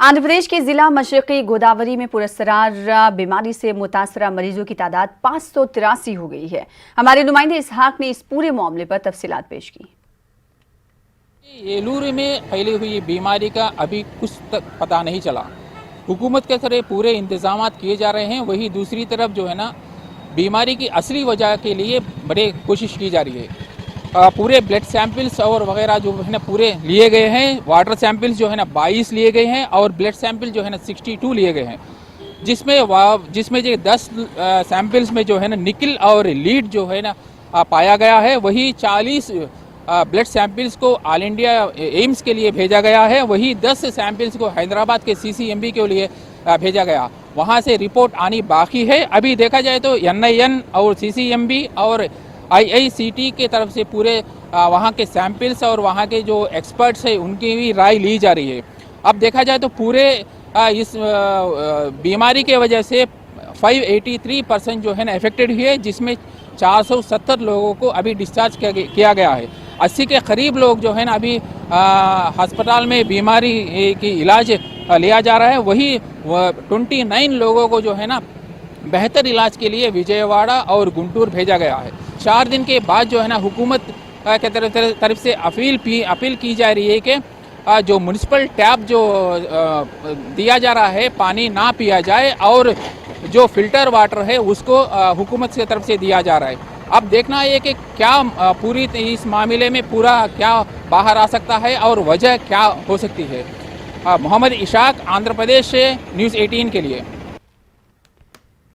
आंध्र प्रदेश के जिला मशरकी गोदावरी में पुरस्कार बीमारी से मुतासरा मरीजों की तादाद 583 हो गई है। हमारे नुमाइंदे इसहाक ने इस पूरे मामले पर तफसीलात पेश की। येलूर में फैली हुई बीमारी का अभी कुछ तक पता नहीं चला। हुकूमत के तरह पूरे इंतजाम किए जा रहे हैं, वही दूसरी तरफ जो है ना बीमारी की असली वजह के लिए बड़े कोशिश की जा रही है। पूरे ब्लड सैंपल्स और वगैरह जो है ना पूरे लिए गए हैं। वाटर सैंपल्स जो है ना 22 लिए गए हैं और ब्लड सैंपल जो है ना 62 लिए गए हैं, जिसमें जो 10 सैंपल्स में जो है ना निकल और लीड जो है ना पाया गया है। वही 40 ब्लड सैंपल्स को ऑल इंडिया एम्स के लिए भेजा गया है। वही 10 सैंपल्स को हैदराबाद के CCMB के लिए भेजा गया, वहाँ से रिपोर्ट आनी बाकी है। अभी देखा जाए तो NIN और CCMB और IICT के तरफ से पूरे वहाँ के सैंपल्स और वहाँ के जो एक्सपर्ट्स हैं उनकी भी राय ली जा रही है। अब देखा जाए तो पूरे इस बीमारी के वजह से 583% जो है ना अफेक्टेड हुई है, जिसमें 470 लोगों को अभी डिस्चार्ज किया गया है। 80 के करीब लोग जो है ना अभी अस्पताल में बीमारी की इलाज लिया जा रहा है। वही 29 लोगों को जो है ना बेहतर इलाज के लिए विजयवाड़ा और गुंटूर भेजा गया है। 4 दिन के बाद जो है ना हुकूमत के तरफ से अपील की जा रही है कि जो म्यूनिसिपल टैप जो दिया जा रहा है पानी ना पिया जाए और जो फिल्टर वाटर है उसको हुकूमत की तरफ से दिया जा रहा है। अब देखना है कि क्या पूरी इस मामले में पूरा क्या बाहर आ सकता है और वजह क्या हो सकती है। मोहम्मद इशाक, आंध्र प्रदेश से न्यूज़ 18 के लिए।